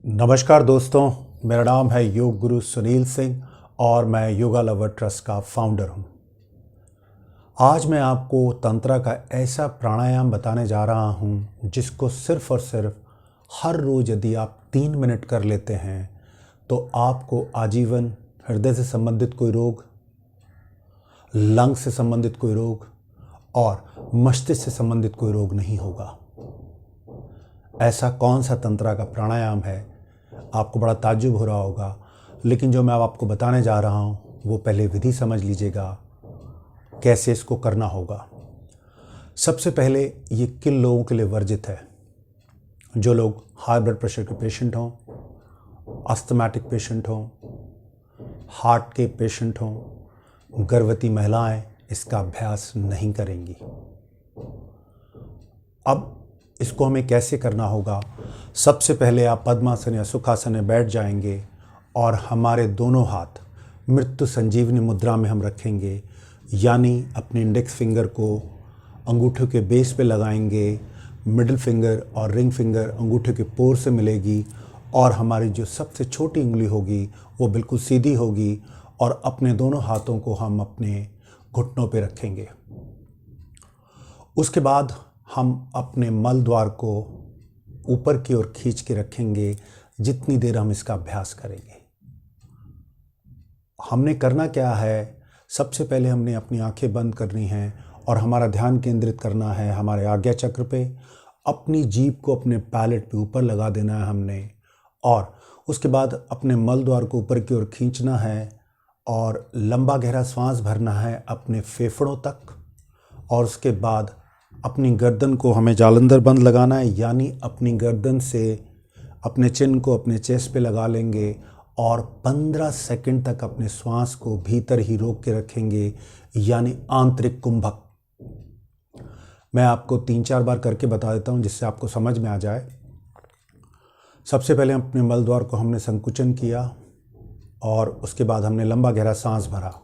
नमस्कार दोस्तों, मेरा नाम है योग गुरु सुनील सिंह और मैं योगा लवर ट्रस्ट का फाउंडर हूं। आज मैं आपको तंत्रा का ऐसा प्राणायाम बताने जा रहा हूं जिसको सिर्फ और सिर्फ हर रोज़ यदि आप 3 मिनट कर लेते हैं तो आपको आजीवन हृदय से संबंधित कोई रोग, लंग से संबंधित कोई रोग और मस्तिष्क से संबंधित कोई रोग नहीं होगा। ऐसा कौन सा तंत्रा का प्राणायाम है, आपको बड़ा ताज्जुब हो रहा होगा, लेकिन जो मैं अब आपको बताने जा रहा हूँ वो पहले विधि समझ लीजिएगा, कैसे इसको करना होगा। सबसे पहले ये किन लोगों के लिए वर्जित है? जो लोग हाई ब्लड प्रेशर के पेशेंट हों, अस्थमैटिक पेशेंट हों, हार्ट के पेशेंट हों, गर्भवती महिलाएं इसका अभ्यास नहीं करेंगी। अब इसको हमें कैसे करना होगा? सबसे पहले आप पद्मासन या सुखासन में बैठ जाएंगे और हमारे दोनों हाथ मृत्यु संजीवनी मुद्रा में हम रखेंगे, यानी अपने इंडेक्स फिंगर को अंगूठे के बेस पे लगाएंगे, मिडिल फिंगर और रिंग फिंगर अंगूठे के पोर से मिलेगी और हमारी जो सबसे छोटी उंगली होगी वो बिल्कुल सीधी होगी और अपने दोनों हाथों को हम अपने घुटनों पे रखेंगे। उसके बाद हम अपने मल द्वार को ऊपर की ओर खींच के रखेंगे जितनी देर हम इसका अभ्यास करेंगे। हमने करना क्या है? सबसे पहले हमने अपनी आंखें बंद करनी हैं और हमारा ध्यान केंद्रित करना है हमारे आज्ञा चक्र पे। अपनी जीभ को अपने पैलेट पे ऊपर लगा देना है हमने और उसके बाद अपने मल द्वार को ऊपर की ओर खींचना है और लंबा गहरा सांस भरना है अपने फेफड़ों तक और उसके बाद अपनी गर्दन को हमें जालंधर बंद लगाना है, यानी अपनी गर्दन से अपने चिन्ह को अपने चेस्ट पे लगा लेंगे और 15 सेकंड तक अपने श्वास को भीतर ही रोक के रखेंगे, यानी आंतरिक कुंभक। मैं आपको 3-4 बार करके बता देता हूं जिससे आपको समझ में आ जाए। सबसे पहले अपने मल द्वार को हमने संकुचन किया और उसके बाद हमने लंबा गहरा सांस भरा।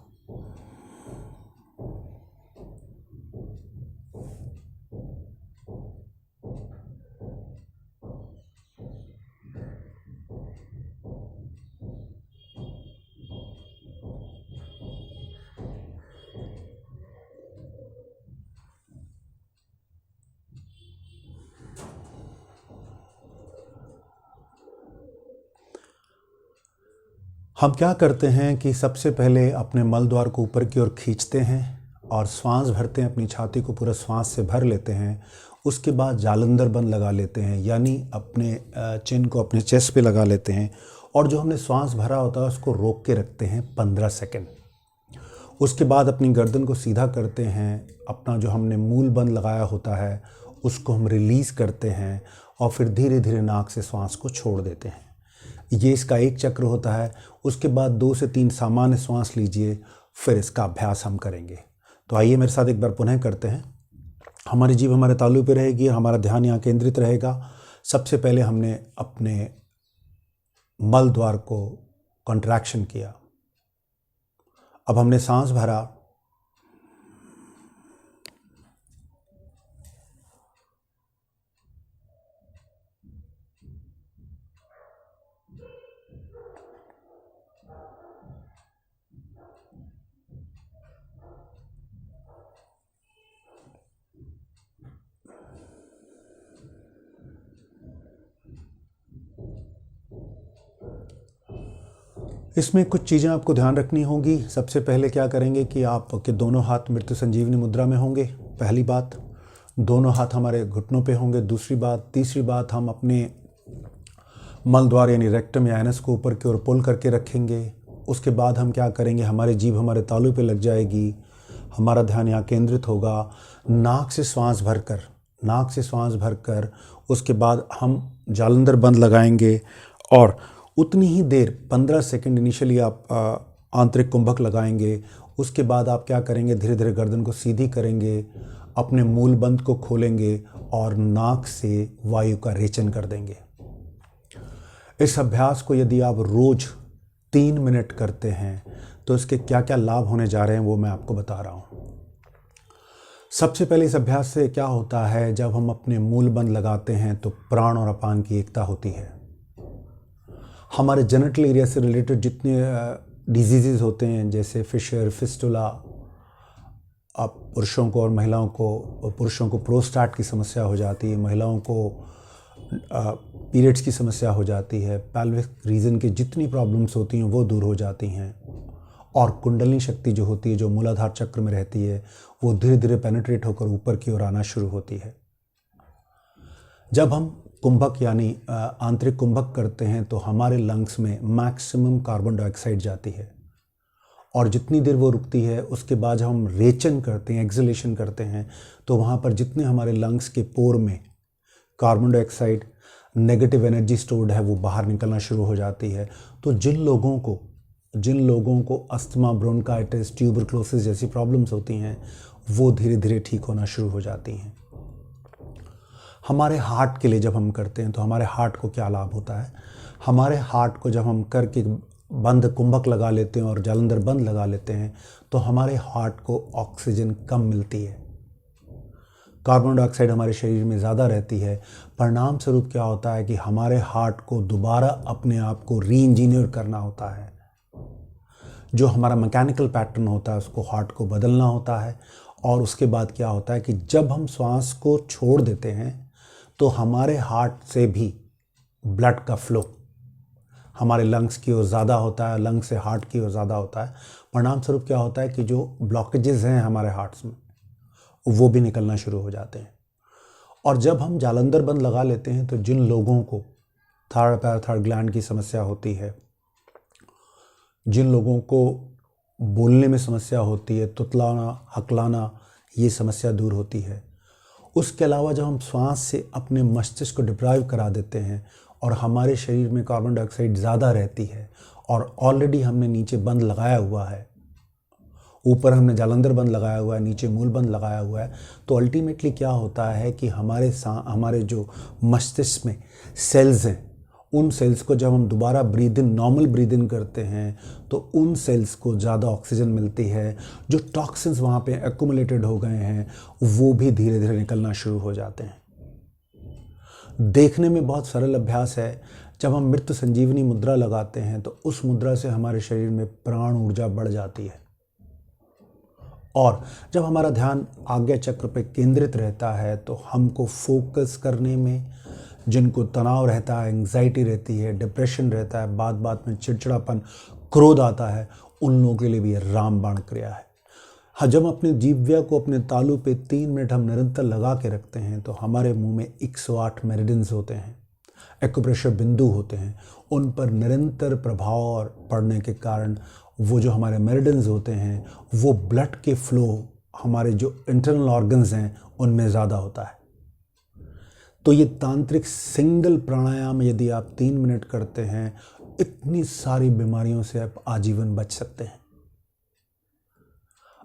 हम क्या करते हैं कि सबसे पहले अपने मल द्वार को ऊपर की ओर खींचते हैं और श्वास भरते हैं, अपनी छाती को पूरा श्वास से भर लेते हैं। उसके बाद जालंधर बंद लगा लेते हैं, यानी अपने चिन्ह को अपने चेस्ट पे लगा लेते हैं और जो हमने श्वास भरा होता है उसको रोक के रखते हैं 15 सेकंड। उसके बाद अपनी गर्दन को सीधा करते हैं, अपना जो हमने मूल बंद लगाया होता है उसको हम रिलीज़ करते हैं और फिर धीरे धीरे नाक से श्वास को छोड़ देते हैं। ये इसका एक चक्र होता है। उसके बाद 2 से 3 सामान्य श्वास लीजिए, फिर इसका अभ्यास हम करेंगे। तो आइए मेरे साथ एक बार पुनः करते हैं। हमारी जीभ हमारे तालू पे रहेगी, हमारा ध्यान यहाँ केंद्रित रहेगा। सबसे पहले हमने अपने मल द्वार को कॉन्ट्रैक्शन किया। अब हमने सांस भरा, इसमें कुछ चीज़ें आपको ध्यान रखनी होंगी। सबसे पहले क्या करेंगे कि आपके दोनों हाथ मृत्यु संजीवनी मुद्रा में होंगे। पहली बात, दोनों हाथ हमारे घुटनों पे होंगे। दूसरी बात, तीसरी बात, हम अपने मल द्वार यानी रेक्टम या एनस को ऊपर की ओर पुल करके रखेंगे। उसके बाद हम क्या करेंगे, हमारी जीभ हमारे तालू पे लग जाएगी, हमारा ध्यान यहाँ केंद्रित होगा। नाक से श्वास भरकर उसके बाद हम जालंधर बंद लगाएंगे और उतनी ही देर 15 सेकंड इनिशियली आप आंतरिक कुंभक लगाएंगे। उसके बाद आप क्या करेंगे, धीरे धीरे गर्दन को सीधी करेंगे, अपने मूल बंद को खोलेंगे और नाक से वायु का रेचन कर देंगे। इस अभ्यास को यदि आप रोज 3 मिनट करते हैं तो इसके क्या क्या लाभ होने जा रहे हैं वो मैं आपको बता रहा हूँ। सबसे पहले इस अभ्यास से क्या होता है, जब हम अपने मूल बंद लगाते हैं तो प्राण और अपान की एकता होती है। हमारे जेनिटल एरिया से रिलेटेड जितने डिजीज़ होते हैं, जैसे फिशर, फिस्टुला, अब पुरुषों को और महिलाओं को, पुरुषों को प्रोस्टेट की समस्या हो जाती है, महिलाओं को पीरियड्स की समस्या हो जाती है, पेल्विक रीजन की जितनी प्रॉब्लम्स होती हैं वो दूर हो जाती हैं, और कुंडलिनी शक्ति जो होती है, जो मूलाधार चक्र में रहती है, वो धीरे धीरे पेनिट्रेट होकर ऊपर की ओर आना शुरू होती है। जब हम कुंभक यानी आंतरिक कुंभक करते हैं तो हमारे लंग्स में मैक्सिमम कार्बन डाइऑक्साइड जाती है, और जितनी देर वो रुकती है उसके बाद जब हम रेचन करते हैं, एक्सहेलेशन करते हैं, तो वहाँ पर जितने हमारे लंग्स के पोर में carbon dioxide, negative energy stored है, वो बाहर निकलना शुरू हो जाती है। तो जिन लोगों को अस्थमा, ब्रोंकाइटिस, ट्यूबरक्लोसिस जैसी प्रॉब्लम्स होती हैं, वो धीरे धीरे ठीक होना शुरू हो जाती हैं। हमारे हार्ट के लिए जब हम करते हैं तो हमारे हार्ट को क्या लाभ होता है? हमारे हार्ट को जब हम करके बंद कुंभक लगा लेते हैं और जालंधर बंद लगा लेते हैं तो हमारे हार्ट को ऑक्सीजन कम मिलती है, कार्बन डाइऑक्साइड हमारे शरीर में ज़्यादा रहती है। परिणाम स्वरूप क्या होता है कि हमारे हार्ट को दोबारा अपने आप को री इंजीनियर करना होता है। जो हमारा मैकेनिकल पैटर्न होता है उसको, हार्ट को बदलना होता है। और उसके बाद क्या होता है कि जब हम श्वास को छोड़ देते हैं तो हमारे हार्ट से भी ब्लड का फ्लो हमारे लंग्स की ओर ज़्यादा होता है, लंग्स से हार्ट की ओर ज़्यादा होता है। परिणाम स्वरूप क्या होता है कि जो ब्लॉकेजेस हैं हमारे हार्ट्स में, वो भी निकलना शुरू हो जाते हैं। और जब हम जालंधर बंद लगा लेते हैं तो जिन लोगों को थर्ड ग्लैंड की समस्या होती है, जिन लोगों को बोलने में समस्या होती है, तुतलाना, हकलाना, ये समस्या दूर होती है। उसके अलावा जब हम श्वास से अपने मस्तिष्क को डिप्राइव करा देते हैं और हमारे शरीर में कार्बन डाइऑक्साइड ज़्यादा रहती है और ऑलरेडी हमने नीचे बंद लगाया हुआ है, ऊपर हमने जालंधर बंद लगाया हुआ है, नीचे मूल बंद लगाया हुआ है, तो अल्टीमेटली क्या होता है कि हमारे जो मस्तिष्क में सेल्स हैं, उन सेल्स को जब हम दोबारा नॉर्मल ब्रीद इन करते हैं तो उन सेल्स को ज़्यादा ऑक्सीजन मिलती है। जो टॉक्सिन्स वहाँ पे एक्यूमुलेटेड हो गए हैं वो भी धीरे धीरे निकलना शुरू हो जाते हैं। देखने में बहुत सरल अभ्यास है। जब हम मृत्यु संजीवनी मुद्रा लगाते हैं तो उस मुद्रा से हमारे शरीर में प्राण ऊर्जा बढ़ जाती है, और जब हमारा ध्यान आज्ञा चक्र पे केंद्रित रहता है तो हमको फोकस करने में, जिनको तनाव रहता है, एंग्जाइटी रहती है, डिप्रेशन रहता है, बात बात में चिड़चिड़ापन, क्रोध आता है, उन लोगों के लिए भी यह रामबाण क्रिया है। हाँ, जब अपने जीव्या को अपने तालू पे 3 मिनट हम निरंतर लगा के रखते हैं तो हमारे मुंह में 108 मेरिडियंस होते हैं, एक्यूप्रेशर बिंदु होते हैं। उन पर निरंतर प्रभाव पड़ने के कारण वो जो हमारे मेरिडियंस होते हैं, वो ब्लड के फ्लो हमारे जो इंटरनल ऑर्गन्स हैं उनमें ज़्यादा होता है। तो ये तांत्रिक सिंगल प्राणायाम यदि आप 3 मिनट करते हैं, इतनी सारी बीमारियों से आप आजीवन बच सकते हैं।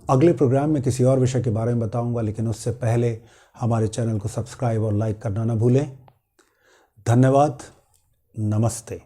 अगले प्रोग्राम में किसी और विषय के बारे में बताऊंगा, लेकिन उससे पहले हमारे चैनल को सब्सक्राइब और लाइक करना ना भूलें। धन्यवाद। नमस्ते।